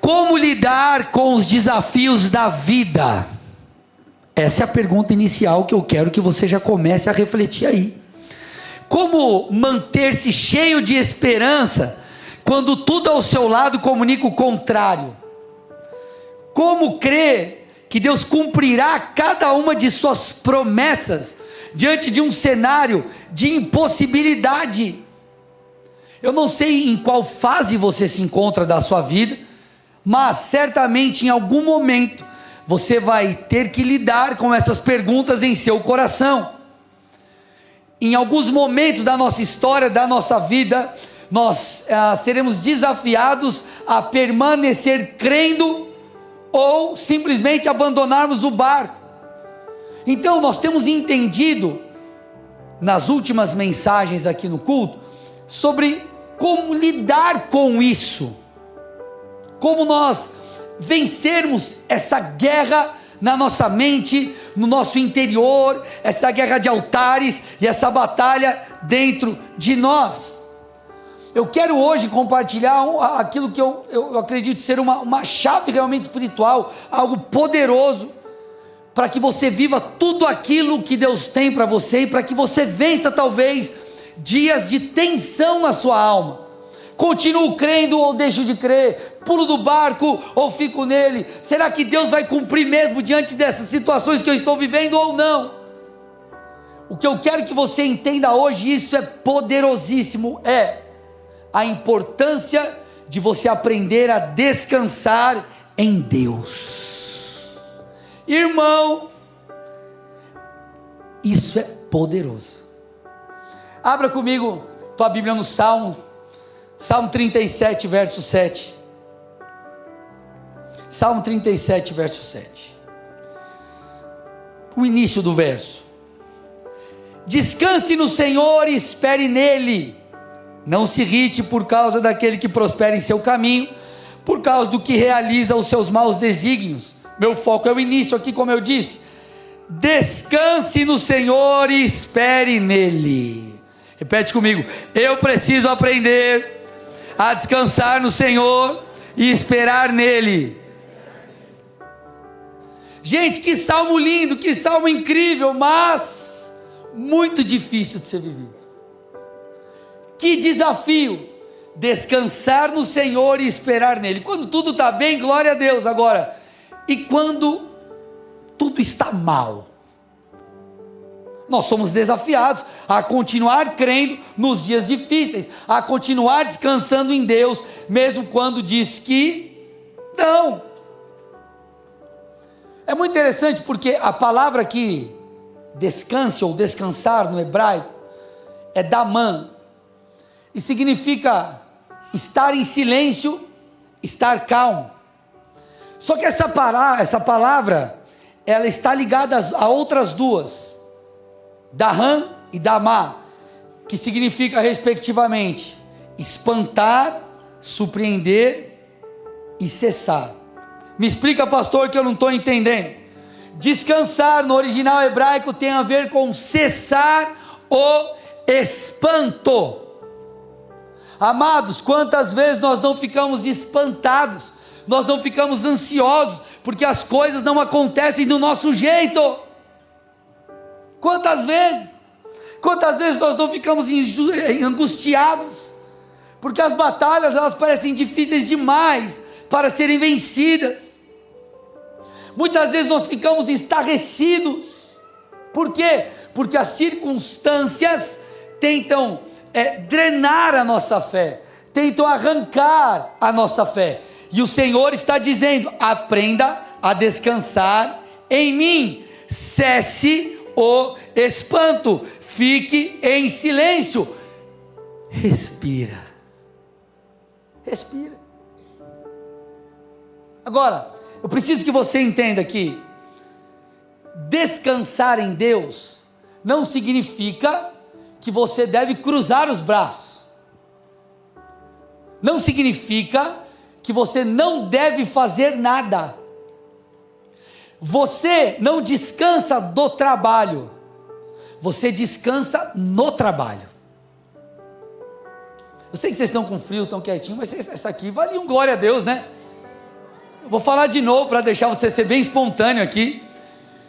Como lidar com os desafios da vida? Essa é a pergunta inicial que eu quero que você já comece a refletir aí. Como manter-se cheio de esperança quando tudo ao seu lado comunica o contrário? Como crer que Deus cumprirá cada uma de suas promessas diante de um cenário de impossibilidade? Eu não sei em qual fase você se encontra da sua vida, mas certamente em algum momento você vai ter que lidar com essas perguntas em seu coração. Em alguns momentos da nossa história, da nossa vida, nós seremos desafiados a permanecer crendo ou simplesmente abandonarmos o barco. Então nós temos entendido nas últimas mensagens aqui no culto sobre como lidar com isso, como nós vencermos essa guerra na nossa mente, no nosso interior, essa guerra de altares e essa batalha dentro de nós. Eu quero hoje compartilhar aquilo que eu acredito ser uma chave realmente espiritual, algo poderoso, para que você viva tudo aquilo que Deus tem para você e para que você vença talvez dias de tensão na sua alma. Continuo crendo ou deixo de crer? Pulo do barco ou fico nele? Será que Deus vai cumprir mesmo diante dessas situações que eu estou vivendo ou não? O que eu quero que você entenda hoje, isso é poderosíssimo, é a importância de você aprender a descansar em Deus. Irmão, isso é poderoso. Abra comigo tua Bíblia no Salmo 37, verso 7. Salmo 37, verso 7. O início do verso. Descanse no Senhor e espere nele. Não se irrite por causa daquele que prospera em seu caminho, por causa do que realiza os seus maus desígnios. Meu foco é o início aqui, como eu disse. Descanse no Senhor e espere nele. Repete comigo. Eu preciso aprender a descansar no Senhor e esperar nele. Gente, que salmo lindo, que salmo incrível, mas muito difícil de ser vivido. Que desafio, descansar no Senhor e esperar nele. Quando tudo está bem, glória a Deus. Agora, e quando tudo está mal? Nós somos desafiados a continuar crendo nos dias difíceis, a continuar descansando em Deus, mesmo quando diz que não. É muito interessante porque a palavra aqui, descanse ou descansar no hebraico, é daman, e significa estar em silêncio, estar calmo. Só que essa palavra, ela está ligada a outras duas, Dahan e Damá, que significa respectivamente espantar, surpreender e cessar. Me explica, pastor, que eu não estou entendendo. Descansar no original hebraico tem a ver com cessar o espanto. Amados, quantas vezes nós não ficamos espantados, nós não ficamos ansiosos, porque as coisas não acontecem do nosso jeito. Quantas vezes nós não ficamos angustiados, porque as batalhas elas parecem difíceis demais para serem vencidas. Muitas vezes nós ficamos estarrecidos. Por quê? Porque as circunstâncias tentam drenar a nossa fé, tentam arrancar a nossa fé, e o Senhor está dizendo: aprenda a descansar em mim, cesse o espanto, fique em silêncio, respira. Agora, eu preciso que você entenda que descansar em Deus não significa que você deve cruzar os braços, não significa que você não deve fazer nada. Você não descansa do trabalho, você descansa no trabalho. Eu sei que vocês estão com frio, estão quietinhos, mas essa aqui vale um glória a Deus, né? Eu vou falar de novo para deixar você ser bem espontâneo aqui.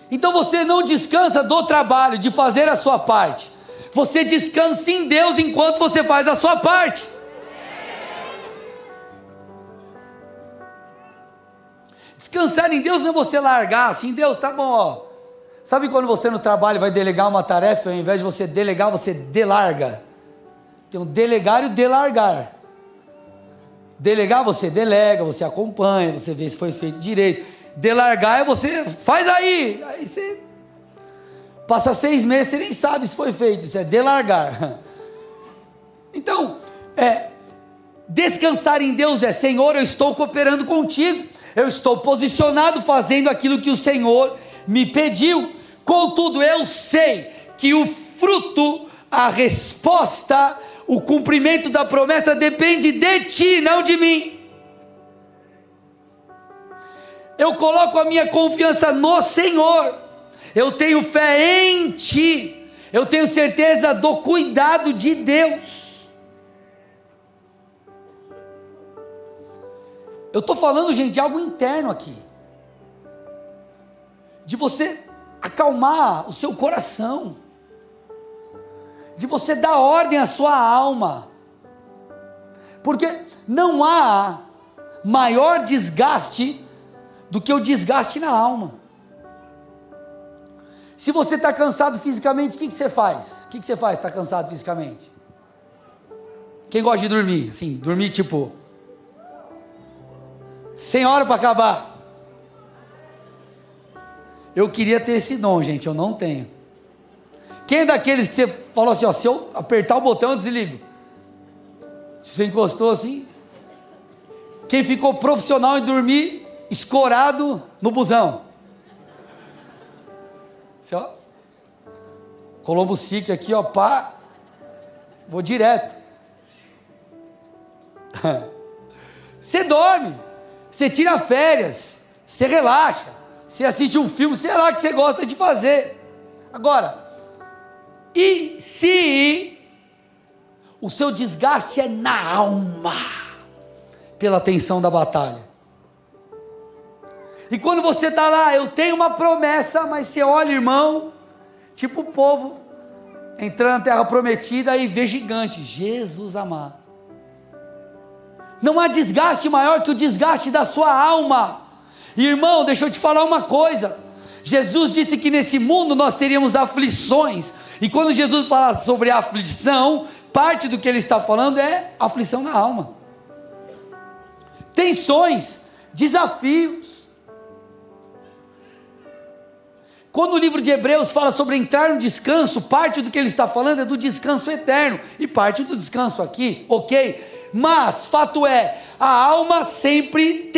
Então você não descansa do trabalho, de fazer a sua parte. Você descansa em Deus enquanto você faz a sua parte. Descansar em Deus não é você largar assim, Deus, tá bom, ó. Sabe quando você no trabalho vai delegar uma tarefa, ao invés de você delegar, você delarga? Tem o delegar e o delargar. Delegar, você delega, você acompanha, você vê se foi feito direito. Delargar é você faz aí você passa 6 meses, você nem sabe se foi feito, isso é delargar. Então, descansar em Deus é, Senhor, eu estou cooperando contigo, eu estou posicionado fazendo aquilo que o Senhor me pediu, contudo eu sei que o fruto, a resposta, o cumprimento da promessa depende de ti, não de mim. Eu coloco a minha confiança no Senhor, eu tenho fé em ti, eu tenho certeza do cuidado de Deus. Eu estou falando, gente, de algo interno aqui, de você acalmar o seu coração, de você dar ordem à sua alma, porque não há maior desgaste do que o desgaste na alma. Se você está cansado fisicamente, o que você faz? O que você faz se está cansado fisicamente? Quem gosta de dormir? Assim, dormir tipo 100 horas para acabar. Eu queria ter esse dom, gente, eu não tenho. Quem é daqueles que você falou assim, ó, se eu apertar o botão eu desligo? Se você encostou assim? Quem ficou profissional em dormir escorado no busão? Assim, ó, Colombo Sique aqui, ó, pá, vou direto. Você dorme, você tira férias, você relaxa, você assiste um filme, sei lá o que você gosta de fazer. Agora, e se o seu desgaste é na alma, pela tensão da batalha? E quando você está lá, eu tenho uma promessa, mas você olha, irmão, tipo o povo entrando na terra prometida e vê gigante. Jesus amado, não há desgaste maior que o desgaste da sua alma. E, irmão, deixa eu te falar uma coisa, Jesus disse que nesse mundo nós teríamos aflições, e quando Jesus fala sobre aflição, parte do que ele está falando é aflição na alma, tensões, desafios. Quando o livro de Hebreus fala sobre entrar no descanso, parte do que ele está falando é do descanso eterno, e parte do descanso aqui, ok? Mas, fato é, a alma sempre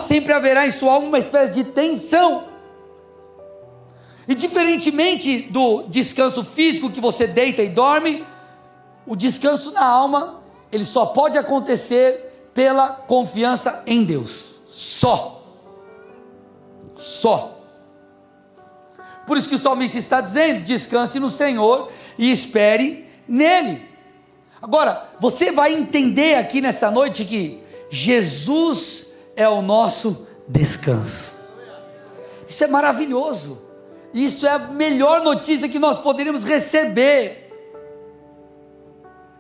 sempre haverá em sua alma uma espécie de tensão. E diferentemente do descanso físico que você deita e dorme, o descanso na alma, ele só pode acontecer pela confiança em Deus. Só. Por isso que o salmista está dizendo, descanse no Senhor e espere nele. Agora, você vai entender aqui nessa noite que Jesus é o nosso descanso. Isso é maravilhoso. Isso é a melhor notícia que nós poderíamos receber.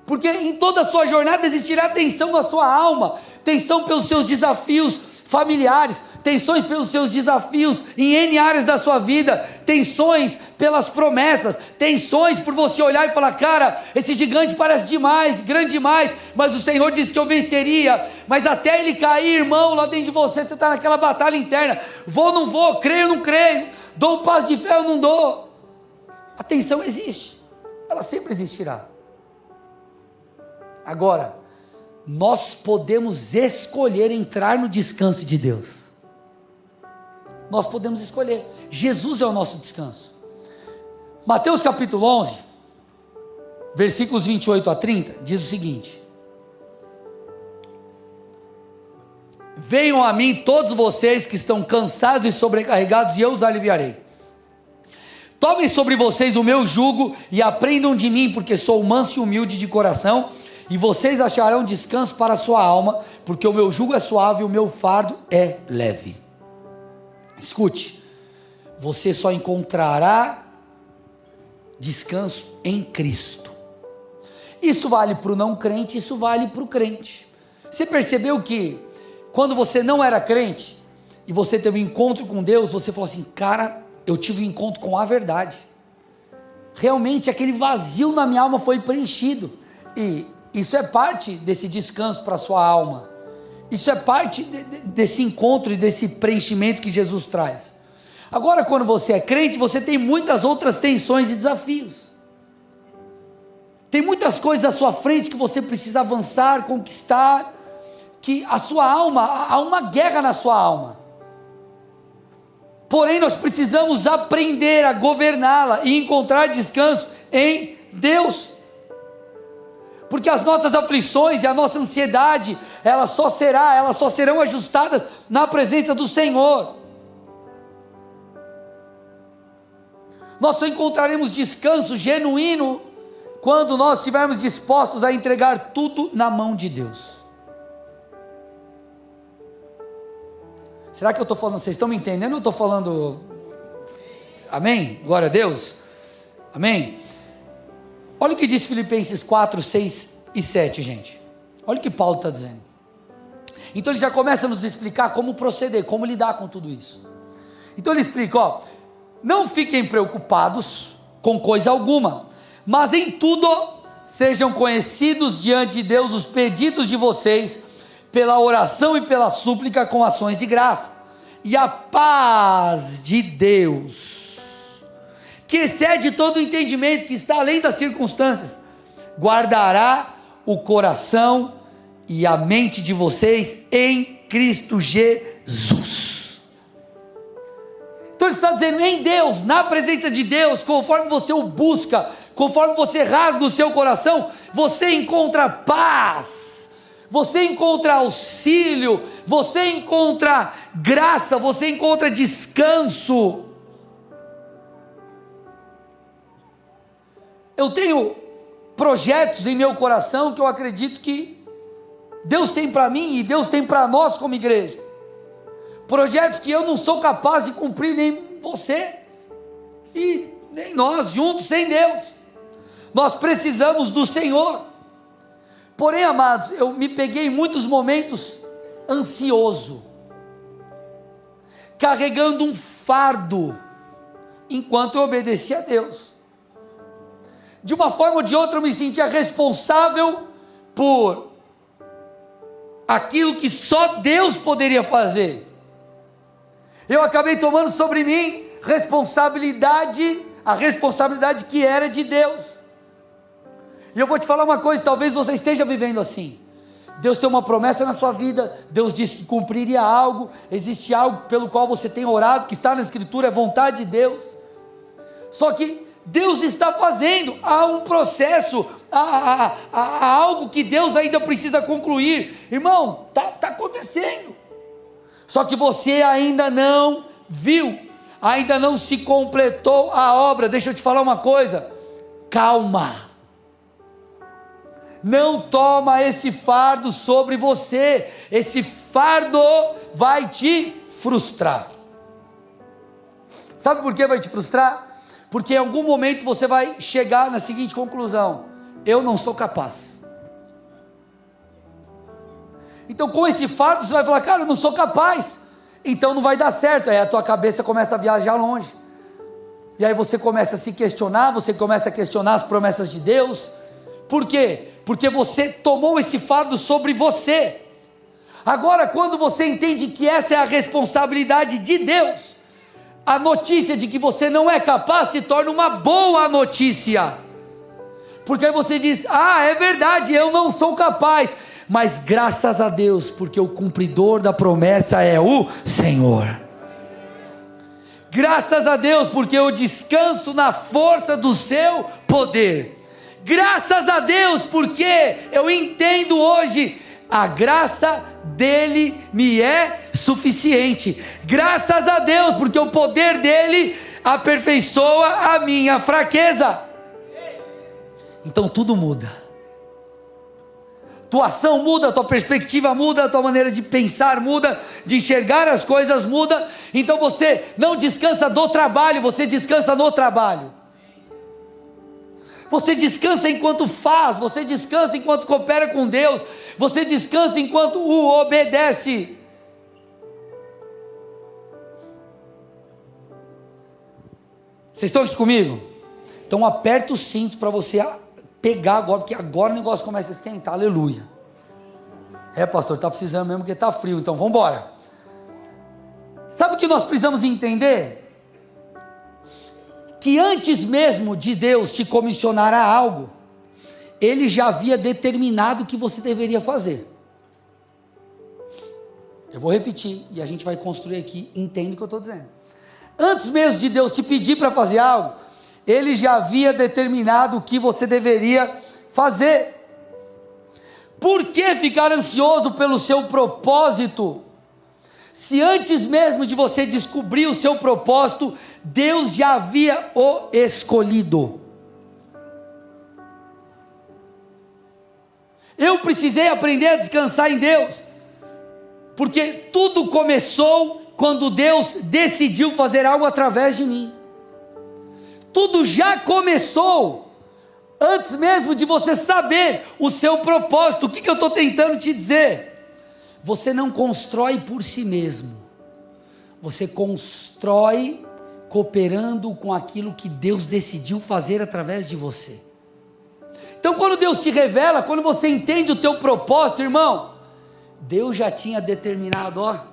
Porque em toda a sua jornada existirá tensão na sua alma, tensão pelos seus desafios familiares, tensões pelos seus desafios em N áreas da sua vida, tensões pelas promessas, tensões por você olhar e falar, cara, esse gigante parece demais, grande demais, mas o Senhor disse que eu venceria, mas até ele cair, irmão, lá dentro de você está naquela batalha interna, vou ou não vou, creio ou não creio, dou um passo de fé ou não dou. A tensão existe, ela sempre existirá. Agora, nós podemos escolher entrar no descanso de Deus. Nós podemos escolher. Jesus é o nosso descanso. Mateus capítulo 11, versículos 28 a 30, diz o seguinte: venham a mim todos vocês que estão cansados e sobrecarregados, e eu os aliviarei. Tomem sobre vocês o meu jugo e aprendam de mim, porque sou manso e humilde de coração, e vocês acharão descanso para a sua alma, porque o meu jugo é suave e o meu fardo é leve. Escute, você só encontrará descanso em Cristo. Isso vale para o não crente, isso vale para o crente. Você percebeu que quando você não era crente e você teve um encontro com Deus, você falou assim: cara, eu tive um encontro com a verdade, realmente aquele vazio na minha alma foi preenchido, e isso é parte desse descanso para a sua alma, isso é parte desse encontro e desse preenchimento que Jesus traz. Agora, quando você é crente, você tem muitas outras tensões e desafios, tem muitas coisas à sua frente que você precisa avançar, conquistar, que a sua alma, há uma guerra na sua alma, porém nós precisamos aprender a governá-la e encontrar descanso em Deus, porque as nossas aflições e a nossa ansiedade, elas só serão ajustadas na presença do Senhor. Nós só encontraremos descanso genuíno quando nós estivermos dispostos a entregar tudo na mão de Deus. Será que eu estou falando, vocês estão me entendendo ou eu estou falando? Amém? Glória a Deus. Amém? Olha o que diz Filipenses 4, 6 e 7, gente. Olha o que Paulo está dizendo. Então ele já começa a nos explicar como proceder, como lidar com tudo isso. Então ele explica, ó: não fiquem preocupados com coisa alguma, mas em tudo sejam conhecidos diante de Deus os pedidos de vocês, pela oração e pela súplica com ações de graça, e a paz de Deus, que excede todo o entendimento, que está além das circunstâncias, guardará o coração e a mente de vocês em Cristo Jesus. Então ele está dizendo, em Deus, na presença de Deus, conforme você o busca, conforme você rasga o seu coração, você encontra paz, você encontra auxílio, você encontra graça, você encontra descanso. Eu tenho projetos em meu coração que eu acredito que Deus tem para mim e Deus tem para nós como igreja. Projetos que eu não sou capaz de cumprir, nem você e nem nós juntos, sem Deus. Nós precisamos do Senhor. Porém, amados, eu me peguei em muitos momentos ansioso, carregando um fardo, enquanto eu obedecia a Deus. De uma forma ou de outra eu me sentia responsável por aquilo que só Deus poderia fazer. Eu acabei tomando sobre mim a responsabilidade que era de Deus. E eu vou te falar uma coisa, talvez você esteja vivendo assim. Deus tem uma promessa na sua vida, Deus disse que cumpriria algo, existe algo pelo qual você tem orado, que está na Escritura, é vontade de Deus. Só que Deus está fazendo, há um processo, há algo que Deus ainda precisa concluir. Irmão, está acontecendo. Só que você ainda não viu, ainda não se completou a obra. Deixa eu te falar uma coisa, calma. Não toma esse fardo sobre você, esse fardo vai te frustrar. Sabe por que vai te frustrar? Porque em algum momento você vai chegar na seguinte conclusão: eu não sou capaz. Então com esse fardo você vai falar, cara, eu não sou capaz, então não vai dar certo. Aí a tua cabeça começa a viajar longe, e aí você começa a se questionar, você começa a questionar as promessas de Deus. Por quê? Porque você tomou esse fardo sobre você. Agora, quando você entende que essa é a responsabilidade de Deus, a notícia de que você não é capaz se torna uma boa notícia, porque aí você diz, é verdade, eu não sou capaz, mas graças a Deus, porque o cumpridor da promessa é o Senhor. Graças a Deus, porque eu descanso na força do seu poder. Graças a Deus, porque eu entendo hoje, a graça dele me é suficiente. Graças a Deus, porque o poder dele aperfeiçoa a minha fraqueza. Então tudo muda. tua ação muda, tua perspectiva muda, tua maneira de pensar muda, de enxergar as coisas muda. Então você não descansa do trabalho, você descansa no trabalho. Você descansa enquanto faz, você descansa enquanto coopera com Deus, você descansa enquanto o obedece. Vocês estão aqui comigo? Então aperta os cintos para você pegar agora, porque agora o negócio começa a esquentar, aleluia. Pastor, está precisando mesmo porque está frio, então vamos embora. Sabe o que nós precisamos entender? Que antes mesmo de Deus te comissionar a algo, Ele já havia determinado o que você deveria fazer. Eu vou repetir, e a gente vai construir aqui, entende o que eu estou dizendo. Antes mesmo de Deus te pedir para fazer algo, Ele já havia determinado o que você deveria fazer. Por que ficar ansioso pelo seu propósito? Se antes mesmo de você descobrir o seu propósito, Deus já havia o escolhido. Eu precisei aprender a descansar em Deus, porque tudo começou quando Deus decidiu fazer algo através de mim. Tudo já começou antes mesmo de você saber o seu propósito. O que eu estou tentando te dizer? Você não constrói por si mesmo, você constrói cooperando com aquilo que Deus decidiu fazer através de você. Então quando Deus te revela, quando você entende o teu propósito, irmão, Deus já tinha determinado,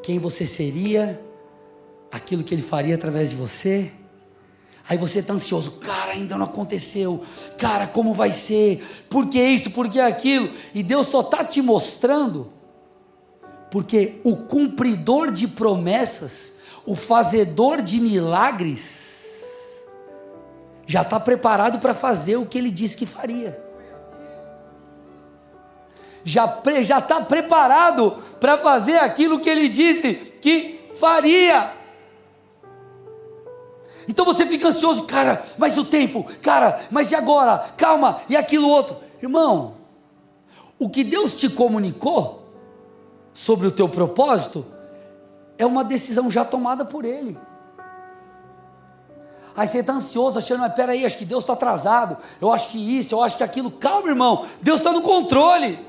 quem você seria, aquilo que Ele faria através de você. Aí você está ansioso, cara, ainda não aconteceu, cara, como vai ser, por que isso, por que aquilo, e Deus só está te mostrando, porque o cumpridor de promessas, o fazedor de milagres, já está preparado para fazer o que Ele disse que faria, já está preparado para fazer aquilo que Ele disse que faria. Então você fica ansioso, cara, mas o tempo, cara, mas e agora? Calma, e aquilo outro. Irmão, o que Deus te comunicou sobre o teu propósito é uma decisão já tomada por Ele. Aí você está ansioso, achando, mas peraí, acho que Deus está atrasado, eu acho que isso, eu acho que aquilo. Calma, irmão, Deus está no controle.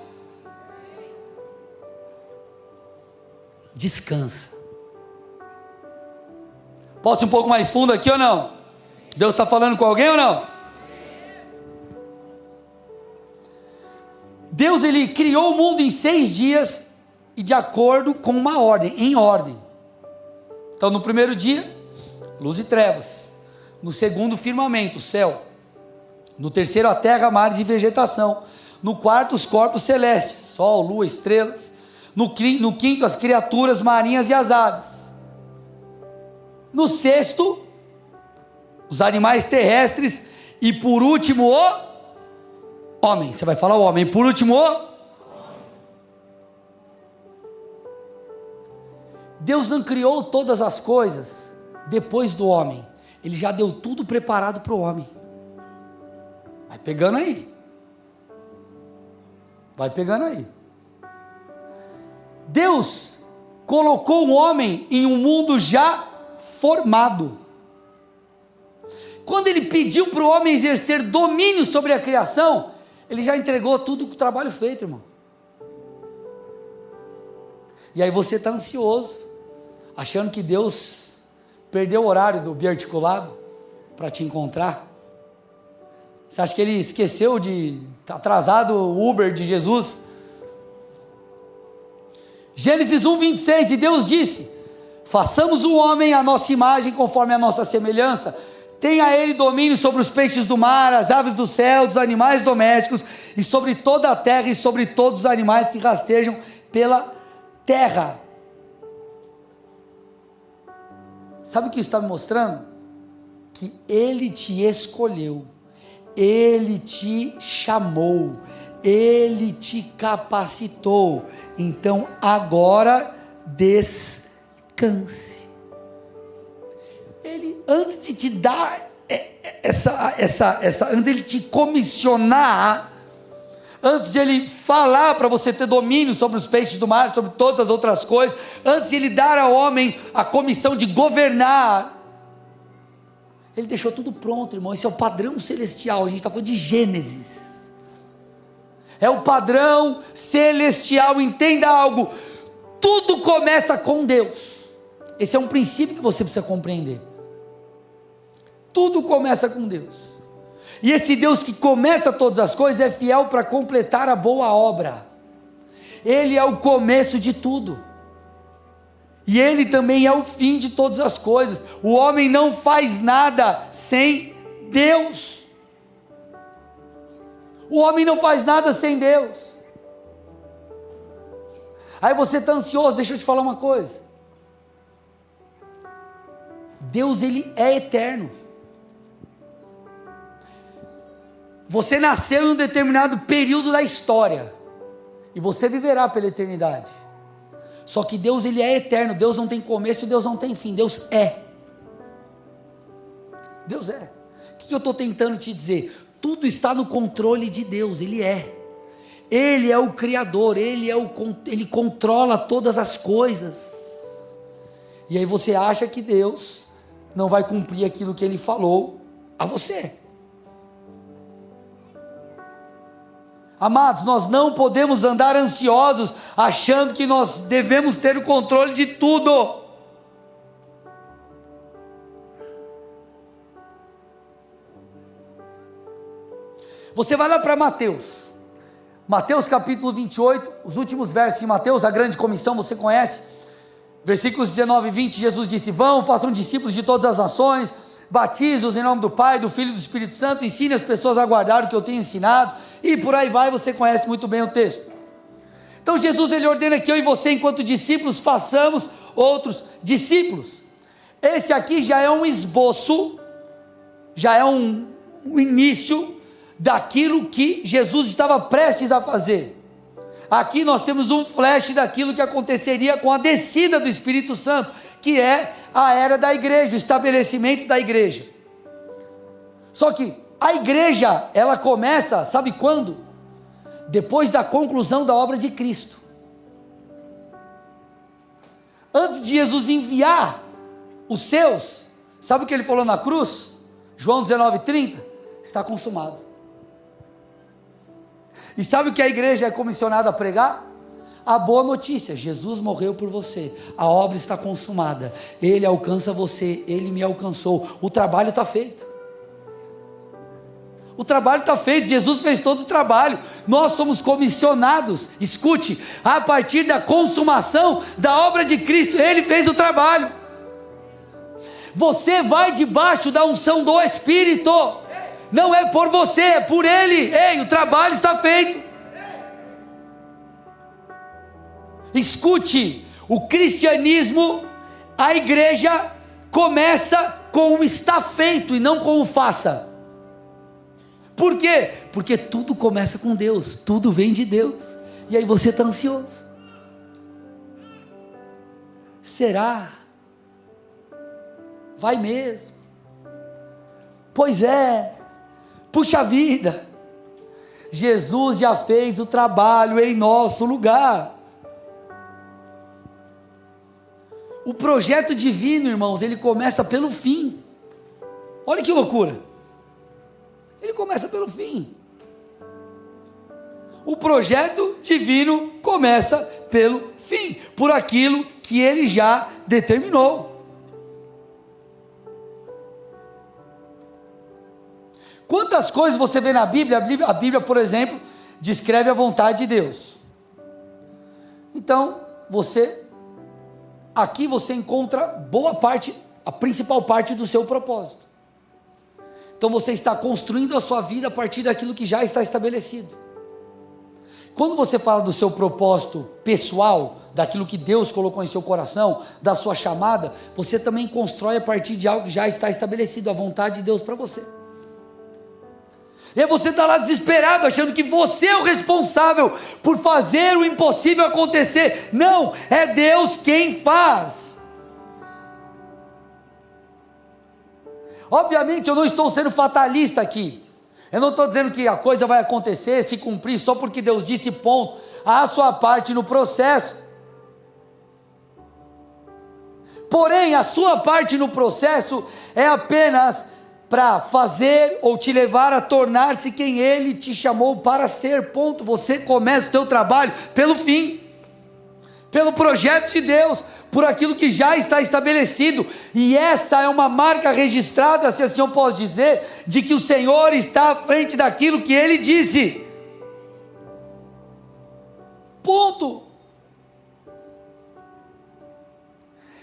Descansa. Posso ir um pouco mais fundo aqui ou não? Deus está falando com alguém ou não? Deus, Ele criou o mundo em 6 dias e de acordo com uma ordem, em ordem. Então no primeiro dia, luz e trevas. No segundo, firmamento, céu. No terceiro, a terra, mares e vegetação. No quarto, os corpos celestes, sol, lua, estrelas. No quinto, as criaturas marinhas e as aves. No sexto, os animais terrestres. E por último, o homem. Você vai falar o homem. Por último, o Deus não criou todas as coisas depois do homem. Ele já deu tudo preparado para o homem. Vai pegando aí. Vai pegando aí. Deus colocou o homem em um mundo já formado. Quando Ele pediu para o homem exercer domínio sobre a criação, Ele já entregou tudo o trabalho feito, irmão. E aí você está ansioso, achando que Deus perdeu o horário do biarticulado para te encontrar. Você acha que Ele esqueceu de estar atrasado o Uber de Jesus? Gênesis 1:26, e Deus disse: façamos o homem à nossa imagem, conforme a nossa semelhança. Tenha ele domínio sobre os peixes do mar, as aves do céu, os animais domésticos, e sobre toda a terra, e sobre todos os animais que rastejam pela terra. Sabe o que isso está me mostrando? Que Ele te escolheu, Ele te chamou, Ele te capacitou. Então agora descanse. Ele, antes de te dar antes de Ele te comissionar, antes de ele falar para você ter domínio sobre os peixes do mar, sobre todas as outras coisas, antes de ele dar ao homem a comissão de governar, ele deixou tudo pronto, irmão. Esse é o padrão celestial. A gente está falando de Gênesis, é o padrão celestial. Entenda algo, tudo começa com Deus. Esse é um princípio que você precisa compreender. Tudo começa com Deus, e esse Deus que começa todas as coisas é fiel para completar a boa obra. Ele é o começo de tudo, e Ele também é o fim de todas as coisas. O homem não faz nada sem Deus. O homem não faz nada sem Deus. Aí você está ansioso, deixa eu te falar uma coisa. Deus, Ele é eterno. Você nasceu em um determinado período da história, e você viverá pela eternidade. Só que Deus, Ele é eterno. Deus não tem começo, Deus não tem fim. Deus é. Deus é. O que eu estou tentando te dizer? Tudo está no controle de Deus. Ele é. Ele é o Criador. Ele controla todas as coisas. E aí você acha que Deus não vai cumprir aquilo que Ele falou a você. Amados, nós não podemos andar ansiosos, achando que nós devemos ter o controle de tudo. Você vai lá para Mateus capítulo 28, os últimos versos de Mateus, a grande comissão, você conhece, versículos 19 e 20, Jesus disse: vão, façam discípulos de todas as nações, batize-os em nome do Pai, do Filho e do Espírito Santo, ensine as pessoas a guardar o que eu tenho ensinado, e por aí vai. Você conhece muito bem o texto. Então Jesus, Ele ordena que eu e você, enquanto discípulos, façamos outros discípulos. Esse aqui já é um esboço, já é um início daquilo que Jesus estava prestes a fazer. Aqui nós temos um flash daquilo que aconteceria com a descida do Espírito Santo, que é a era da igreja, o estabelecimento da igreja. Só que a igreja, ela começa, sabe quando? Depois da conclusão da obra de Cristo. Antes de Jesus enviar os seus, sabe o que Ele falou na cruz? João 19:30, está consumado. E sabe o que a igreja é comissionada a pregar? A boa notícia: Jesus morreu por você, a obra está consumada, Ele alcança você, Ele me alcançou, o trabalho está feito. O trabalho está feito, Jesus fez todo o trabalho, nós somos comissionados, escute, a partir da consumação da obra de Cristo. Ele fez o trabalho, você vai debaixo da unção do Espírito, não é por você, é por Ele. Ei, o trabalho está feito. Escute, o cristianismo, a igreja começa com o está feito e não com o faça. Por quê? Porque tudo começa com Deus, tudo vem de Deus. E aí você está ansioso. Será? Vai mesmo? Pois é. Puxa vida, Jesus já fez o trabalho em nosso lugar. O projeto divino, irmãos, ele começa pelo fim. Olha que loucura. Ele começa pelo fim. O projeto divino começa pelo fim, por aquilo que Ele já determinou. Quantas coisas você vê na Bíblia? A Bíblia, por exemplo, descreve a vontade de Deus. Então, aqui você encontra boa parte, a principal parte do seu propósito. Então você está construindo a sua vida a partir daquilo que já está estabelecido. Quando você fala do seu propósito pessoal, daquilo que Deus colocou em seu coração, da sua chamada, você também constrói a partir de algo que já está estabelecido, a vontade de Deus para você. E aí você está lá desesperado, achando que você é o responsável por fazer o impossível acontecer. Não, é Deus quem faz. Obviamente eu não estou sendo fatalista aqui. Eu não estou dizendo que a coisa vai acontecer, se cumprir, só porque Deus disse ponto. Há a sua parte no processo. Porém, a sua parte no processo é apenas para fazer ou te levar a tornar-se quem Ele te chamou para ser, ponto. Você começa o teu trabalho pelo fim, pelo projeto de Deus, por aquilo que já está estabelecido, e essa é uma marca registrada, se assim eu posso dizer, de que o Senhor está à frente daquilo que Ele disse, ponto.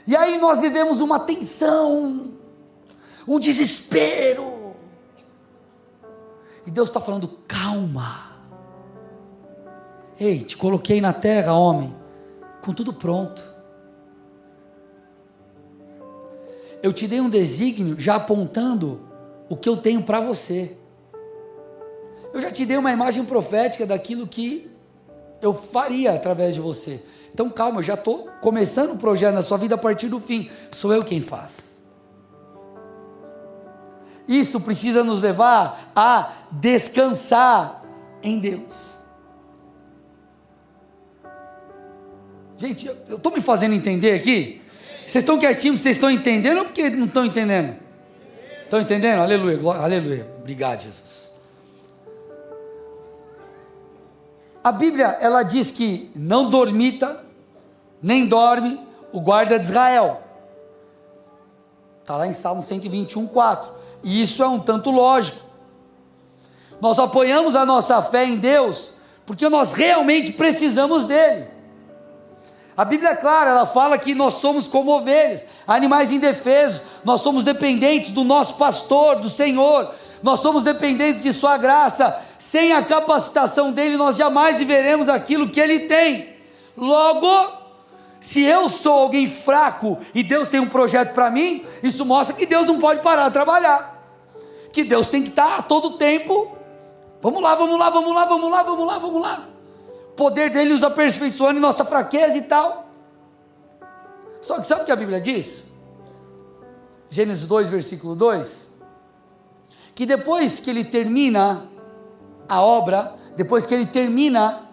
E aí nós vivemos uma tensão, um desespero, e Deus está falando, calma, ei, te coloquei na terra, homem, com tudo pronto, eu te dei um desígnio, já apontando o que eu tenho para você, eu já te dei uma imagem profética daquilo que eu faria através de você, então calma, eu já estou começando o projeto na sua vida a partir do fim, sou eu quem faz. Isso precisa nos levar a descansar em Deus. Gente, eu estou me fazendo entender aqui? Vocês estão quietinhos, vocês estão entendendo ou porque não estão entendendo? Estão entendendo? Aleluia, glória, aleluia. Obrigado, Jesus. A Bíblia, ela diz que não dormita, nem dorme o guarda de Israel. Está lá em Salmo 121, 4. E isso é um tanto lógico. Nós apoiamos a nossa fé em Deus, porque nós realmente precisamos dEle. A Bíblia é clara, ela fala que nós somos como ovelhas, animais indefesos, nós somos dependentes do nosso pastor, do Senhor, nós somos dependentes de sua graça, sem a capacitação dEle nós jamais viveremos aquilo que Ele tem. Logo, se eu sou alguém fraco e Deus tem um projeto para mim, isso mostra que Deus não pode parar de trabalhar, que Deus tem que estar a todo tempo, vamos lá, o poder dele nos aperfeiçoando em nossa fraqueza e tal. Só que sabe o que a Bíblia diz? Gênesis 2, versículo 2, que depois que ele termina a obra, depois que ele termina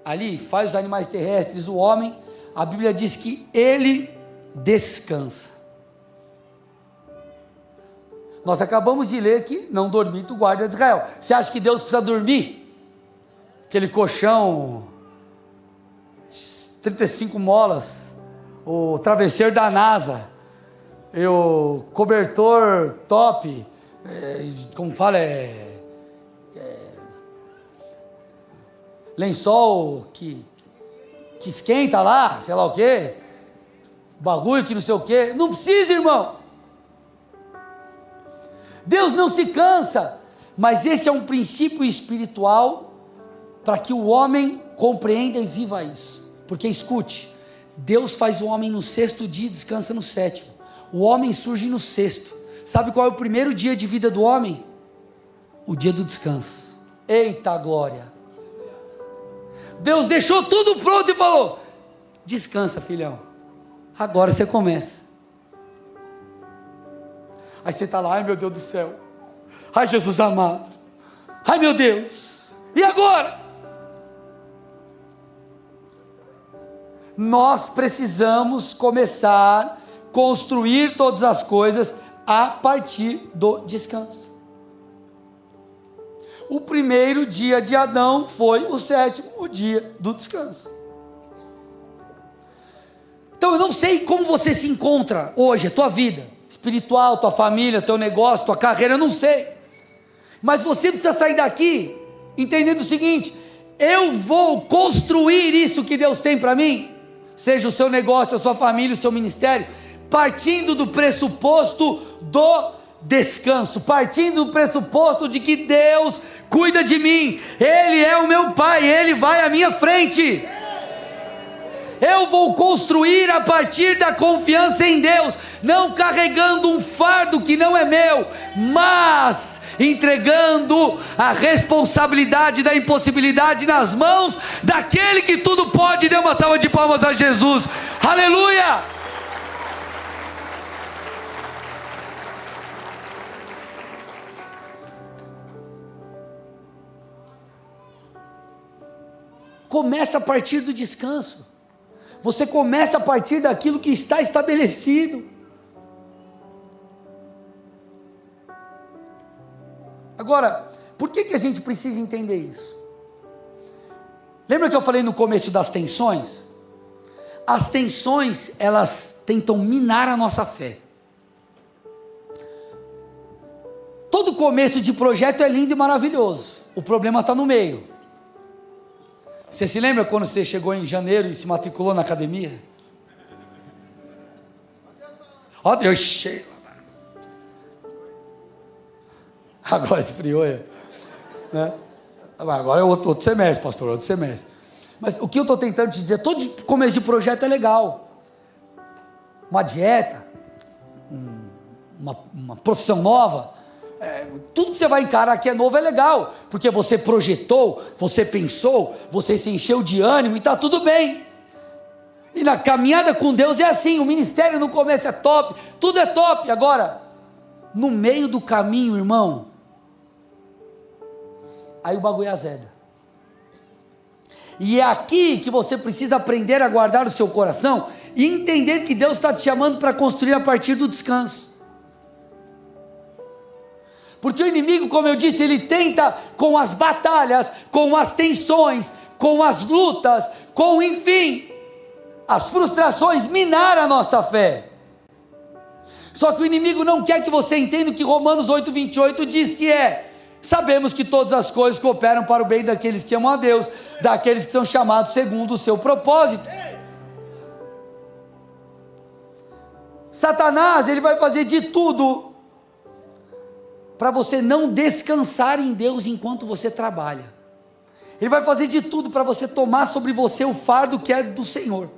ali, faz os animais terrestres, o homem, a Bíblia diz que ele descansa. Nós acabamos de ler que não dormita o guarda de Israel. Você acha que Deus precisa dormir? Aquele colchão, 35 molas, o travesseiro da NASA, e o cobertor top, como fala, lençol que esquenta lá, sei lá o que, bagulho que não sei o que, não precisa, irmão. Deus não se cansa, mas esse é um princípio espiritual para que o homem compreenda e viva isso, porque escute, Deus faz o homem no 6º dia e descansa no 7º, o homem surge no 6º, sabe qual é o primeiro dia de vida do homem? O dia do descanso. Eita glória, Deus deixou tudo pronto e falou, descansa filhão, agora você começa. Aí você está lá, ai meu Deus do céu, ai Jesus amado, ai meu Deus, e agora? Nós precisamos começar a construir todas as coisas a partir do descanso. O primeiro dia de Adão foi o 7º, o dia do descanso. Então eu não sei como você se encontra hoje, a tua vida espiritual, tua família, teu negócio, tua carreira, eu não sei, mas você precisa sair daqui entendendo o seguinte, eu vou construir isso que Deus tem para mim, seja o seu negócio, a sua família, o seu ministério, partindo do pressuposto do descanso, partindo do pressuposto de que Deus cuida de mim, Ele é o meu Pai, Ele vai à minha frente. Eu vou construir a partir da confiança em Deus, não carregando um fardo que não é meu, mas entregando a responsabilidade da impossibilidade nas mãos daquele que tudo pode. Dê uma salva de palmas a Jesus, aleluia! começa a partir do descanso. Você começa a partir daquilo que está estabelecido. Agora, por que a gente precisa entender isso? Lembra que eu falei no começo das tensões? As tensões, elas tentam minar a nossa fé. Todo começo de projeto é lindo e maravilhoso. O problema está no meio. Você se lembra quando você chegou em janeiro e se matriculou na academia? Ó Deus cheio. Agora esfriou, né? Agora é outro semestre, pastor, outro semestre. Mas o que eu estou tentando te dizer, todo começo de projeto é legal. Uma dieta, uma profissão nova, tudo que você vai encarar que é novo é legal, porque você projetou, você pensou, você se encheu de ânimo e está tudo bem. E na caminhada com Deus é assim, o ministério no começo é top, tudo é top. Agora, no meio do caminho, irmão, aí o bagulho azeda. E é aqui que você precisa aprender a guardar o seu coração e entender que Deus está te chamando para construir a partir do descanso. Porque o inimigo, como eu disse, ele tenta com as batalhas, com as tensões, com as lutas, com, enfim, as frustrações, minar a nossa fé. Só que o inimigo não quer que você entenda o que Romanos 8:28 diz que sabemos que todas as coisas cooperam para o bem daqueles que amam a Deus, daqueles que são chamados segundo o seu propósito. Satanás, ele vai fazer de tudo para você não descansar em Deus enquanto você trabalha. Ele vai fazer de tudo para você tomar sobre você o fardo que é do Senhor.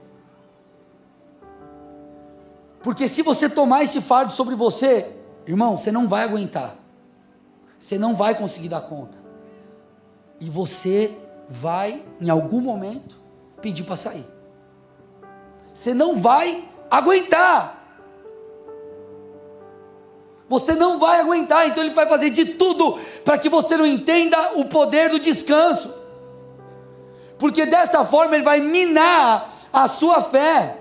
Porque se você tomar esse fardo sobre você, irmão, você não vai aguentar. Você não vai conseguir dar conta. E você vai, em algum momento, pedir para sair. Você não vai aguentar. Você não vai aguentar, então ele vai fazer de tudo para que você não entenda o poder do descanso. Porque dessa forma ele vai minar a sua fé.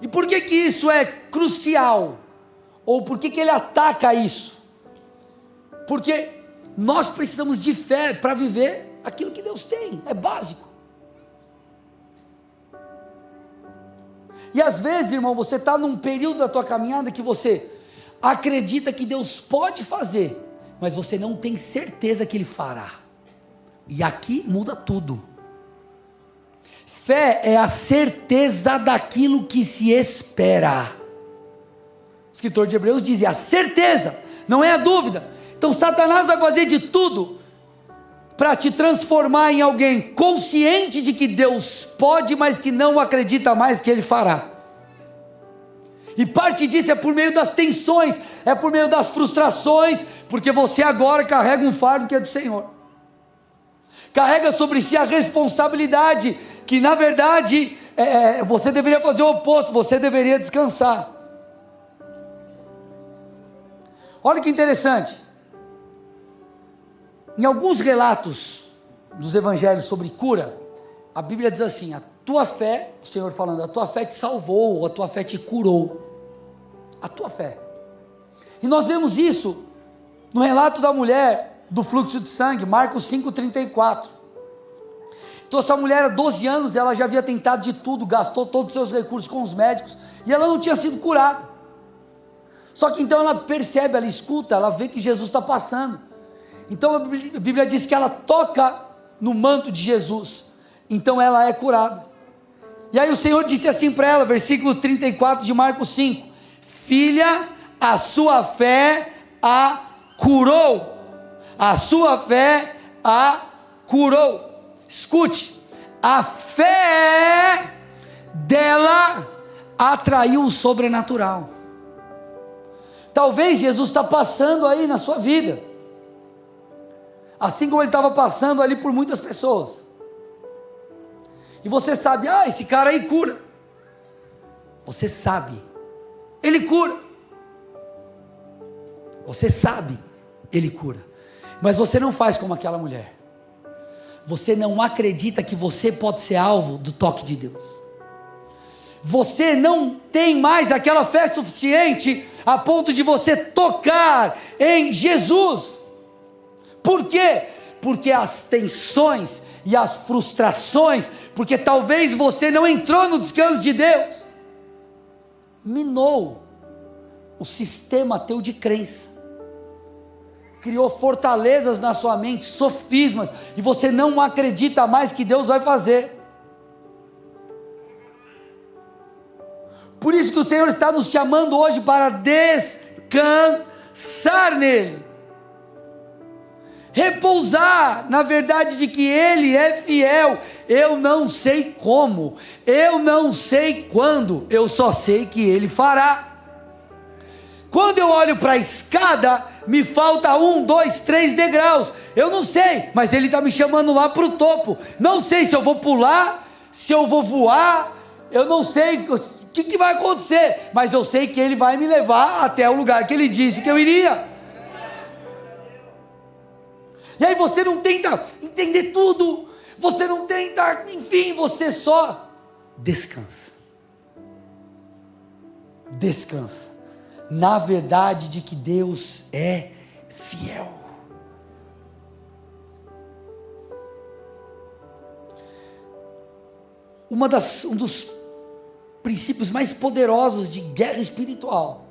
E por que isso é crucial? Ou por que ele ataca isso? Porque nós precisamos de fé para viver aquilo que Deus tem, é básico. E às vezes, irmão, você está num período da tua caminhada que você acredita que Deus pode fazer, mas você não tem certeza que Ele fará. E aqui muda tudo. Fé é a certeza daquilo que se espera. O escritor de Hebreus diz, é a certeza, não é a dúvida. Então Satanás vai fazer de tudo para te transformar em alguém consciente de que Deus pode, mas que não acredita mais que Ele fará. E parte disso é por meio das tensões, é por meio das frustrações, porque você agora carrega um fardo que é do Senhor. Carrega sobre si a responsabilidade, que na verdade você deveria fazer o oposto, você deveria descansar. Olha que interessante, em alguns relatos dos evangelhos sobre cura, a Bíblia diz assim, a tua fé, o Senhor falando, a tua fé te salvou, ou a tua fé te curou, a tua fé. E nós vemos isso no relato da mulher do fluxo de sangue, Marcos 5:34. Então essa mulher há 12 anos, ela já havia tentado de tudo, gastou todos os seus recursos com os médicos, e ela não tinha sido curada. Só que então ela percebe, ela escuta, ela vê que Jesus está passando. Então a Bíblia diz que ela toca no manto de Jesus, então ela é curada. E aí o Senhor disse assim para ela, versículo 34 de Marcos 5, filha, a sua fé a curou, a sua fé a curou. Escute, a fé dela atraiu o sobrenatural. Talvez Jesus está passando aí na sua vida, assim como Ele estava passando ali por muitas pessoas, e você sabe, esse cara aí cura, você sabe, Ele cura, você sabe, Ele cura, mas você não faz como aquela mulher, você não acredita que você pode ser alvo do toque de Deus. Você não tem mais aquela fé suficiente a ponto de você tocar em Jesus. Por quê? Porque as tensões e as frustrações, porque talvez você não entrou no descanso de Deus, minou o sistema teu de crença, criou fortalezas na sua mente, sofismas, e você não acredita mais que Deus vai fazer. Por isso que o Senhor está nos chamando hoje para descansar nele, repousar na verdade de que Ele é fiel. Eu não sei como, eu não sei quando, eu só sei que Ele fará. Quando eu olho para a escada, me falta 1, 2, 3 degraus, eu não sei, mas Ele está me chamando lá para o topo. Não sei se eu vou pular, se eu vou voar, eu não sei o que vai acontecer, mas eu sei que Ele vai me levar até o lugar que Ele disse que eu iria. E aí você não tenta entender tudo, você não tenta, enfim, você só descansa. Descansa na verdade de que Deus é fiel. Um dos princípios mais poderosos de guerra espiritual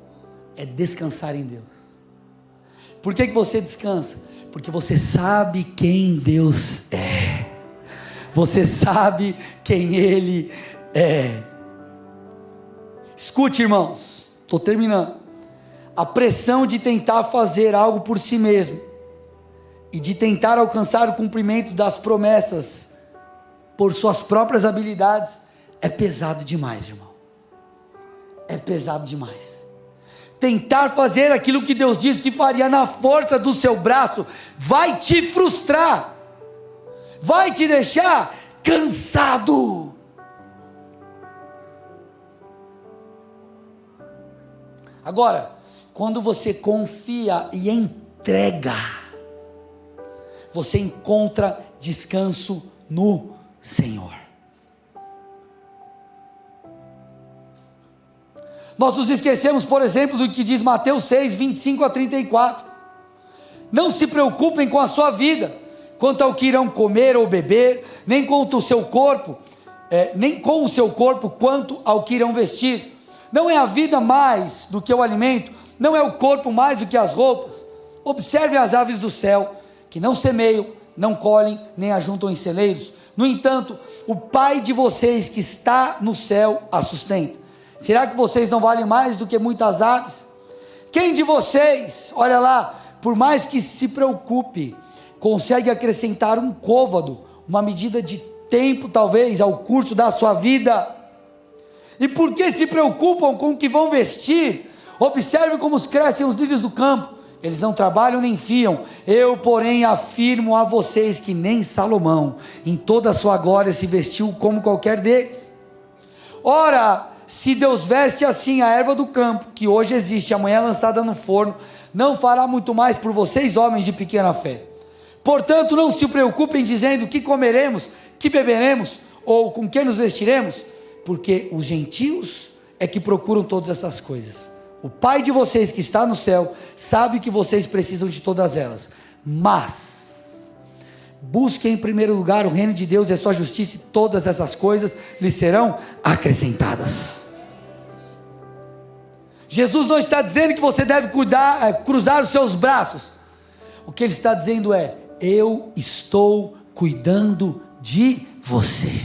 é descansar em Deus. Por que você descansa? Porque você sabe quem Deus é, você sabe quem Ele é. Escute, irmãos, estou terminando. A pressão de tentar fazer algo por si mesmo e de tentar alcançar o cumprimento das promessas por suas próprias habilidades é pesado demais, irmão. É pesado demais. Tentar fazer aquilo que Deus disse que faria na força do seu braço vai te frustrar, vai te deixar cansado. Agora, quando você confia e entrega, você encontra descanso no Senhor. Nós nos esquecemos, por exemplo, do que diz Mateus 6, 25 a 34. Não se preocupem com a sua vida, quanto ao que irão comer ou beber, nem com o seu corpo, quanto ao que irão vestir. Não é a vida mais do que o alimento? Não é o corpo mais do que as roupas? Observem as aves do céu, que não semeiam, não colhem, nem ajuntam em celeiros. No entanto, o Pai de vocês que está no céu as sustenta. Será que vocês não valem mais do que muitas aves? Quem de vocês, olha lá, por mais que se preocupe, consegue acrescentar um côvado, uma medida de tempo talvez, ao curso da sua vida? E por que se preocupam com o que vão vestir? Observe como crescem os lírios do campo, eles não trabalham nem fiam. Eu, porém, afirmo a vocês que nem Salomão, em toda a sua glória, se vestiu como qualquer deles. Ora, se Deus veste assim a erva do campo, que hoje existe, amanhã é lançada no forno, não fará muito mais por vocês, homens de pequena fé. Portanto, não se preocupem dizendo que comeremos, que beberemos, ou com que nos vestiremos, porque os gentios é que procuram todas essas coisas. O Pai de vocês que está no céu sabe que vocês precisam de todas elas. Mas busquem em primeiro lugar o reino de Deus e a sua justiça, e todas essas coisas lhes serão acrescentadas. Jesus não está dizendo que você deve cruzar os seus braços. O que Ele está dizendo é: eu estou cuidando de você.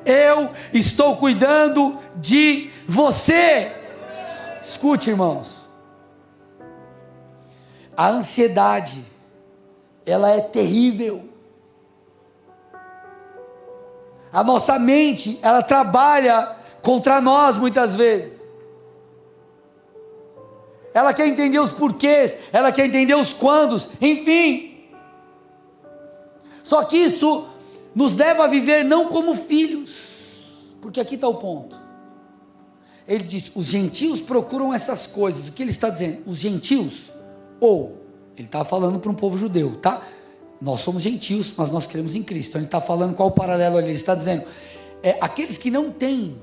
Eu estou cuidando de você. Escute, irmãos, a ansiedade, ela é terrível. A nossa mente, ela trabalha contra nós muitas vezes. Ela quer entender os porquês, ela quer entender os quandos, enfim. Só que isso nos leva a viver não como filhos, porque aqui está o ponto. Ele diz: os gentios procuram essas coisas. O que ele está dizendo? Os gentios, ou, ele está falando para um povo judeu, tá? Nós somos gentios, mas nós cremos em Cristo. Então ele está falando qual o paralelo ali? Ele está dizendo, aqueles que não têm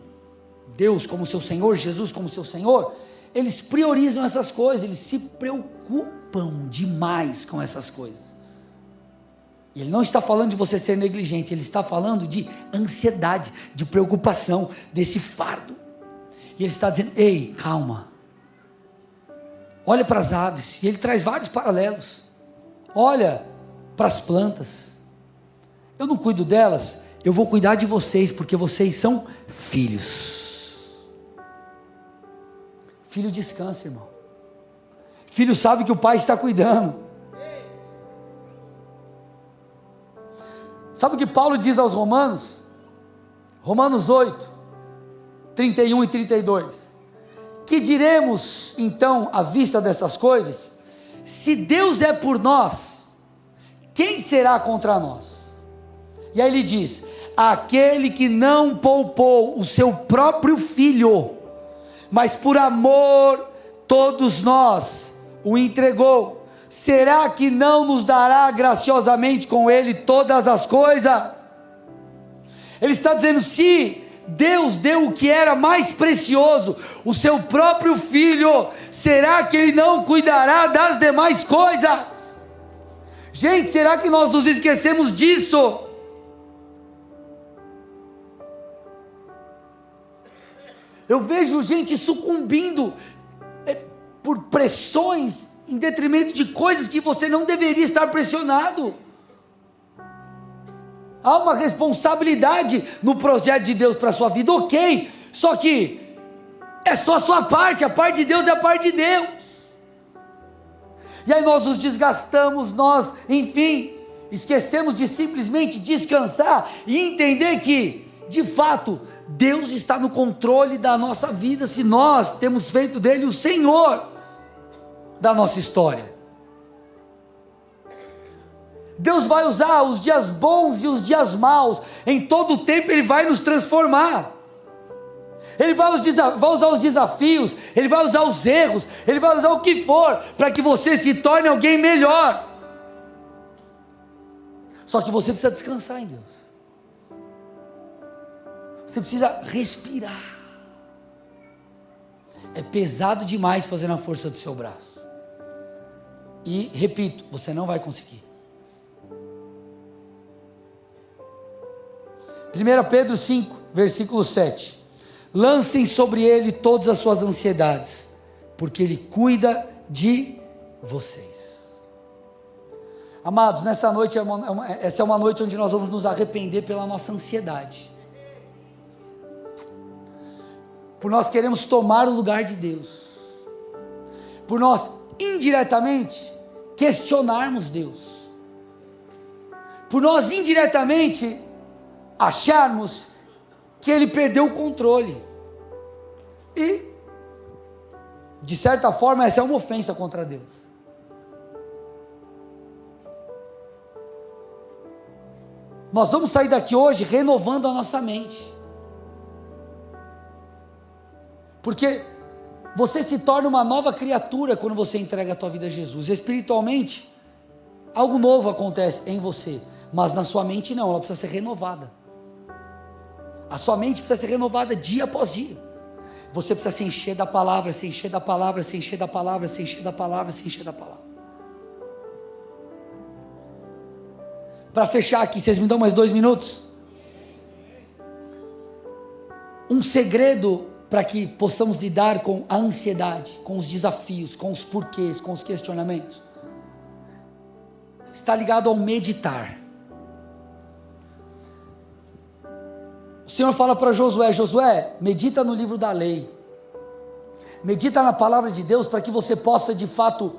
Deus como seu Senhor, Jesus como seu Senhor, eles priorizam essas coisas, eles se preocupam demais com essas coisas. E ele não está falando de você ser negligente, ele está falando de ansiedade, de preocupação, desse fardo. E ele está dizendo, ei, calma, olha para as aves, e ele traz vários paralelos, olha para as plantas, eu não cuido delas, eu vou cuidar de vocês, porque vocês são filhos. Filho descansa, irmão. Filho sabe que o pai está cuidando. Sabe o que Paulo diz aos Romanos? Romanos 8, 31 e 32. Que diremos então à vista dessas coisas? Se Deus é por nós, quem será contra nós? E aí ele diz, aquele que não poupou o seu próprio filho, mas por amor todos nós o entregou, será que não nos dará graciosamente com ele todas as coisas? Ele está dizendo, se Deus deu o que era mais precioso, o seu próprio filho, será que ele não cuidará das demais coisas? Gente, será que nós nos esquecemos disso? Eu vejo gente sucumbindo por pressões, em detrimento de coisas que você não deveria estar pressionado. Há uma responsabilidade no projeto de Deus para a sua vida, ok, só que é só a sua parte, a parte de Deus é a parte de Deus. E aí nós nos desgastamos, nós, enfim, esquecemos de simplesmente descansar e entender que, de fato, Deus está no controle da nossa vida, se nós temos feito dele o Senhor da nossa história. Deus vai usar os dias bons e os dias maus, em todo o tempo ele vai nos transformar. Ele vai usar os desafios, ele vai usar os erros, ele vai usar o que for, para que você se torne alguém melhor. Só que você precisa descansar em Deus. Você precisa respirar. É pesado demais fazer na força do seu braço. E, repito, você não vai conseguir. 1 Pedro 5, versículo 7. Lancem sobre ele todas as suas ansiedades, porque ele cuida de vocês. Amados, nessa noite, essa é uma noite onde nós vamos nos arrepender pela nossa ansiedade. Por nós queremos tomar o lugar de Deus. Por nós, indiretamente, questionarmos Deus. Por nós, indiretamente, acharmos que Ele perdeu o controle. E, de certa forma, essa é uma ofensa contra Deus. Nós vamos sair daqui hoje renovando a nossa mente. Porque você se torna uma nova criatura quando você entrega a tua vida a Jesus. Espiritualmente, algo novo acontece em você, mas na sua mente não, ela precisa ser renovada. A sua mente precisa ser renovada dia após dia. Você precisa se encher da palavra, se encher da palavra, se encher da palavra, se encher da palavra, se encher da palavra. Para fechar aqui, vocês me dão mais 2 minutos? Um segredo para que possamos lidar com a ansiedade, com os desafios, com os porquês, com os questionamentos, está ligado ao meditar. O Senhor fala para Josué: Josué, medita no livro da lei, medita na palavra de Deus, para que você possa de fato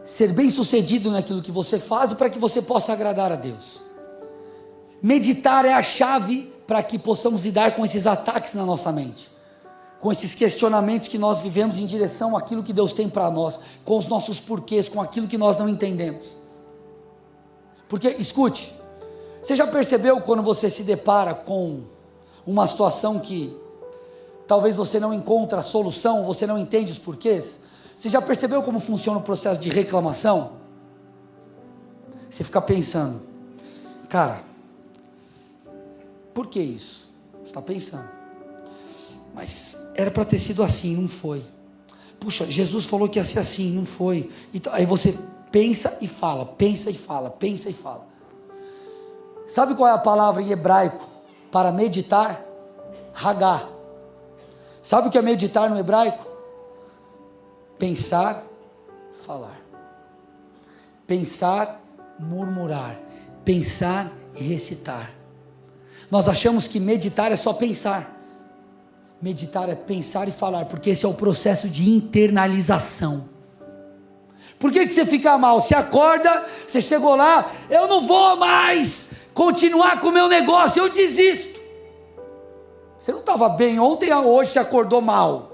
ser bem sucedido naquilo que você faz, e para que você possa agradar a Deus. Meditar é a chave para que possamos lidar com esses ataques na nossa mente, com esses questionamentos que nós vivemos em direção àquilo que Deus tem para nós, com os nossos porquês, com aquilo que nós não entendemos. Porque, escute, você já percebeu quando você se depara com uma situação que talvez você não encontra a solução, você não entende os porquês? Você já percebeu como funciona o processo de reclamação? Você fica pensando, cara, por que isso? Você está pensando, mas era para ter sido assim, não foi. Puxa, Jesus falou que ia ser assim, não foi. Então, aí você pensa e fala, pensa e fala, pensa e fala. Sabe qual é a palavra em hebraico para meditar? Hagá. Sabe o que é meditar no hebraico? Pensar, falar. Pensar, murmurar. Pensar e recitar. Nós achamos que meditar é só pensar. Meditar é pensar e falar, porque esse é o processo de internalização. Por que você fica mal? Você acorda, você chegou lá, eu não vou mais continuar com o meu negócio, eu desisto. Você não estava bem ontem, hoje você acordou mal.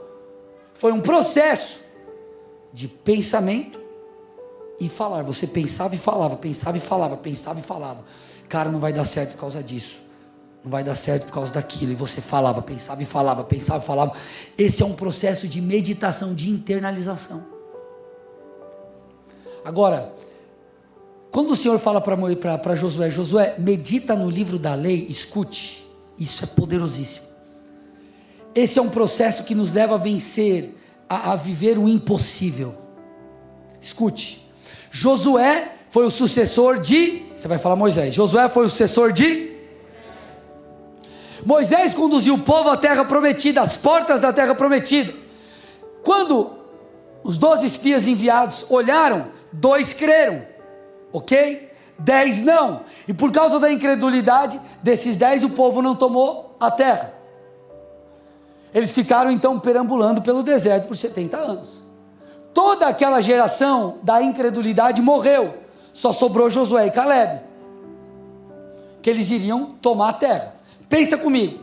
Foi um processo de pensamento e falar. Você pensava e falava, pensava e falava, pensava e falava. Cara, não vai dar certo por causa disso. Não vai dar certo por causa daquilo. E você falava, pensava e falava, pensava e falava. Esse é um processo de meditação, de internalização. Agora, quando o Senhor fala para Josué, Josué, medita no livro da lei, escute, isso é poderosíssimo. Esse é um processo que nos leva a vencer, a viver o impossível. Escute, Josué foi o sucessor de, você vai falar Moisés, Josué foi o sucessor de, Moisés conduziu o povo à terra prometida, às portas da terra prometida. Quando os 12 espias enviados olharam, 2 creram, ok? 10 não, e por causa da incredulidade desses 10, o povo não tomou a terra. Eles ficaram então perambulando pelo deserto por 70 anos. Toda aquela geração da incredulidade morreu, só sobrou Josué e Calebe, que eles iriam tomar a terra. Pensa comigo,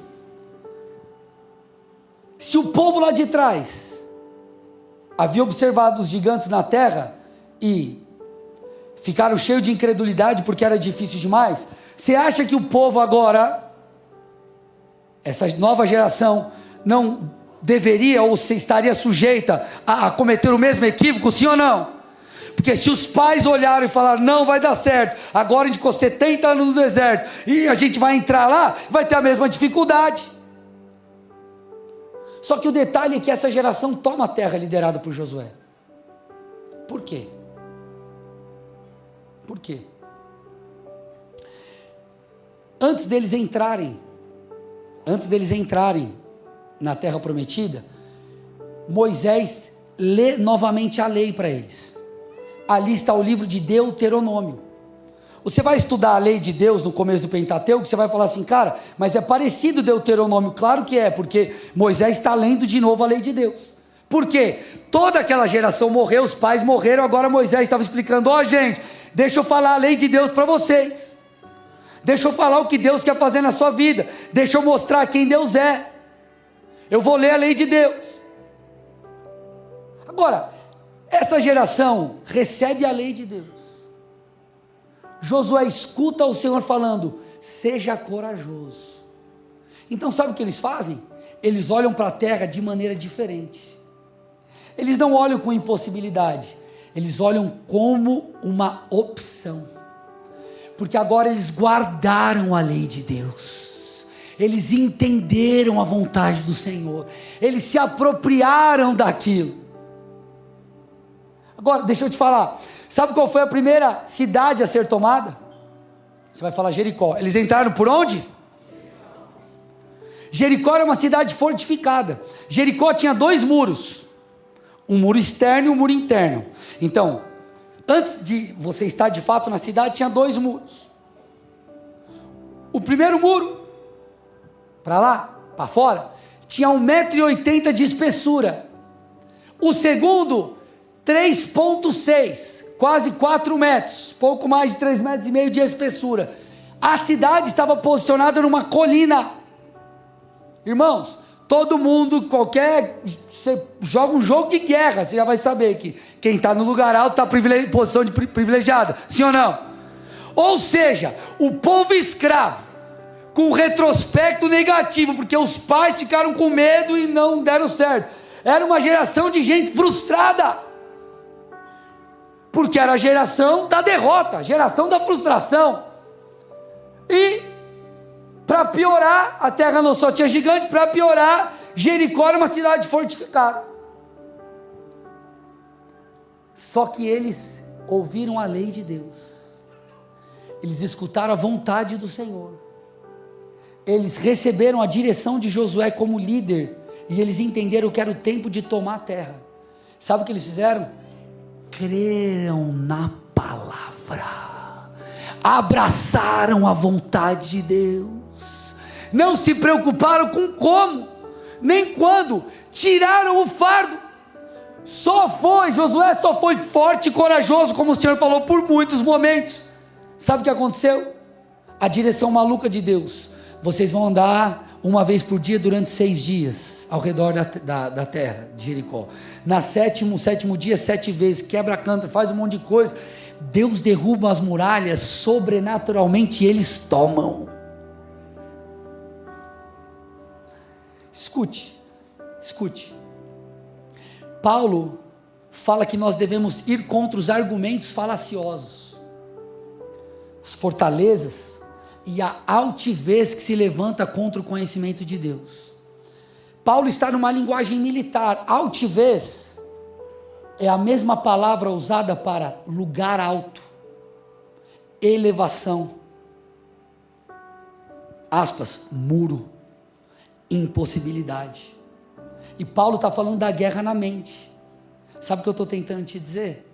se o povo lá de trás havia observado os gigantes na terra e ficaram cheios de incredulidade porque era difícil demais, você acha que o povo agora, essa nova geração, não deveria ou se estaria sujeita a cometer o mesmo equívoco, sim ou não? Porque se os pais olharam e falaram, não vai dar certo, agora a gente ficou 70 anos no deserto, e a gente vai entrar lá, vai ter a mesma dificuldade. Só que o detalhe é que essa geração toma a terra liderada por Josué. Por quê? Por quê? Antes deles entrarem na terra prometida, Moisés lê novamente a lei para eles. Ali está o livro de Deuteronômio. Você vai estudar a lei de Deus no começo do Pentateuco, você vai falar assim, cara, mas é parecido Deuteronômio. Claro que é, porque Moisés está lendo de novo a lei de Deus. Por quê? Toda aquela geração morreu, os pais morreram, agora Moisés estava explicando, gente, deixa eu falar a lei de Deus para vocês. Deixa eu falar o que Deus quer fazer na sua vida. Deixa eu mostrar quem Deus é. Eu vou ler a lei de Deus. Agora, essa geração recebe a lei de Deus. Josué escuta o Senhor falando, seja corajoso. Então sabe o que eles fazem? Eles olham para a terra de maneira diferente. Eles não olham com impossibilidade. Eles olham como uma opção. Porque agora eles guardaram a lei de Deus. Eles entenderam a vontade do Senhor. Eles se apropriaram daquilo. Agora, deixa eu te falar, sabe qual foi a primeira cidade a ser tomada? Você vai falar Jericó. Eles entraram por onde? Jericó era uma cidade fortificada. Jericó tinha 2 muros, um muro externo e um muro interno. Então, antes de você estar de fato na cidade, tinha 2 muros. O primeiro muro, para lá, para fora, tinha 1,80 m de espessura. O segundo, 3,6, quase 4 metros, pouco mais de 3,5 metros de espessura. A cidade estava posicionada numa colina. Irmãos, todo mundo, você joga um jogo de guerra, você já vai saber que quem está no lugar alto está em posição de privilegiada, sim ou não? Ou seja, o povo escravo, com retrospecto negativo, porque os pais ficaram com medo e não deram certo, era uma geração de gente frustrada. porque era a geração da derrota, a geração da frustração. E para piorar, a terra não só tinha gigante, para piorar, Jericó era uma cidade fortificada. Só que eles ouviram a lei de Deus, eles escutaram a vontade do Senhor, eles receberam a direção de Josué como líder, e eles entenderam que era o tempo de tomar a terra. Sabe o que eles fizeram? Creram na palavra, abraçaram a vontade de Deus, não se preocuparam com como, nem quando, tiraram o fardo. Josué só foi forte e corajoso, como o Senhor falou, por muitos momentos. Sabe o que aconteceu? A direção maluca de Deus: vocês vão andar uma vez por dia durante 6 dias, ao redor da terra de Jericó. No sétimo dia, 7 vezes, quebra canto, faz um monte de coisa. Deus derruba as muralhas sobrenaturalmente e eles tomam. Escute. Paulo fala que nós devemos ir contra os argumentos falaciosos, as fortalezas e a altivez que se levanta contra o conhecimento de Deus. Paulo está numa linguagem militar. Altivez é a mesma palavra usada para lugar alto, elevação, aspas, muro, impossibilidade. E Paulo está falando da guerra na mente. Sabe o que eu estou tentando te dizer?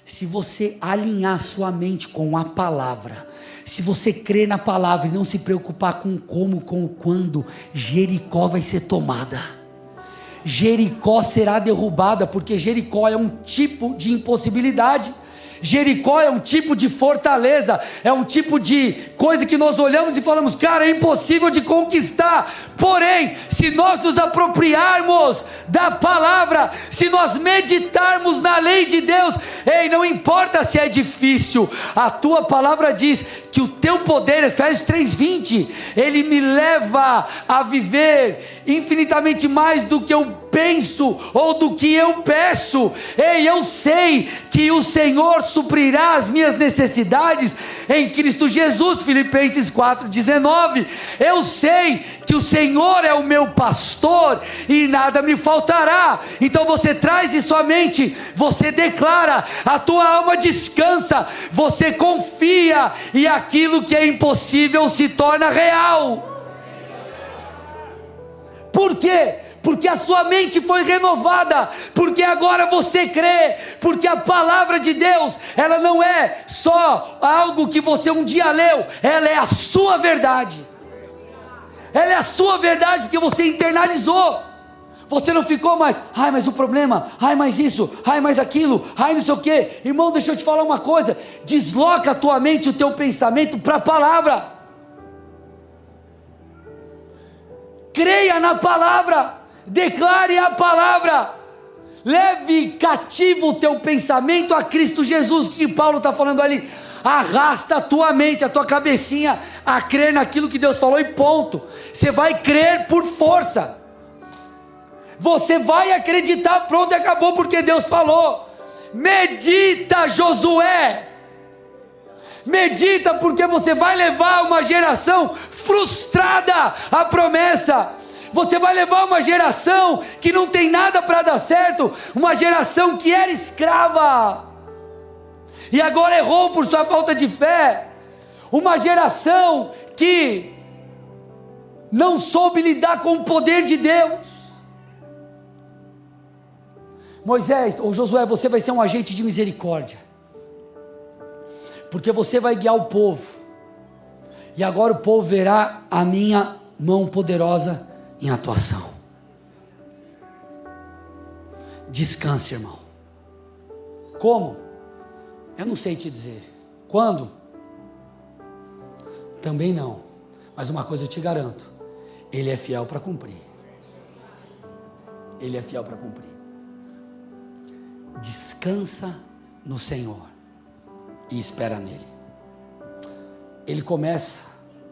Se você alinhar sua mente com a palavra, se você crer na palavra e não se preocupar com como, com o quando, Jericó vai ser tomada. Jericó será derrubada, porque Jericó é um tipo de impossibilidade. Jericó é um tipo de fortaleza, é um tipo de coisa que nós olhamos e falamos, cara, é impossível de conquistar. Porém, se nós nos apropriarmos da palavra, se nós meditarmos na lei de Deus, não importa se é difícil, a tua palavra diz que o teu poder, Efésios 3:20, ele me leva a viver infinitamente mais do que eu penso ou do que eu peço. Eu sei que o Senhor suprirá as minhas necessidades em Cristo Jesus, Filipenses 4:19. Eu sei que o Senhor é o meu pastor e nada me faltará. Então você traz isso à mente, você declara, a tua alma descansa, você confia e aquilo que é impossível se torna real. Por quê? Porque a sua mente foi renovada, porque agora você crê, porque a palavra de Deus, ela não é só algo que você um dia leu, ela é a sua verdade. Ela é a sua verdade porque você internalizou. Você não ficou mais, mas o problema, mas isso, mais aquilo, não sei o que. Irmão, deixa eu te falar uma coisa, desloca a tua mente, o teu pensamento para a palavra. Creia na palavra, declare a palavra, leve cativo o teu pensamento a Cristo Jesus. O que Paulo está falando ali? Arrasta a tua mente, a tua cabecinha a crer naquilo que Deus falou e ponto. Você vai crer por força, você vai acreditar, pronto, acabou, porque Deus falou. Medita, Josué, medita, porque você vai levar uma geração frustrada à promessa. Você vai levar uma geração que não tem nada para dar certo, uma geração que era escrava e agora errou por sua falta de fé, uma geração que não soube lidar com o poder de Deus. Moisés, ou Josué, você vai ser um agente de misericórdia, porque você vai guiar o povo, e agora o povo verá a minha mão poderosa em atuação. Descanse, irmão. Como? Eu não sei te dizer. Quando? Também não. Mas uma coisa eu te garanto: Ele é fiel para cumprir. Ele é fiel para cumprir. Descansa no Senhor e espera nele. Ele começa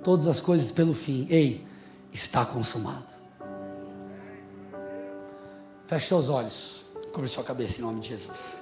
todas as coisas pelo fim. Está consumado. Feche seus olhos, curve sua cabeça em nome de Jesus.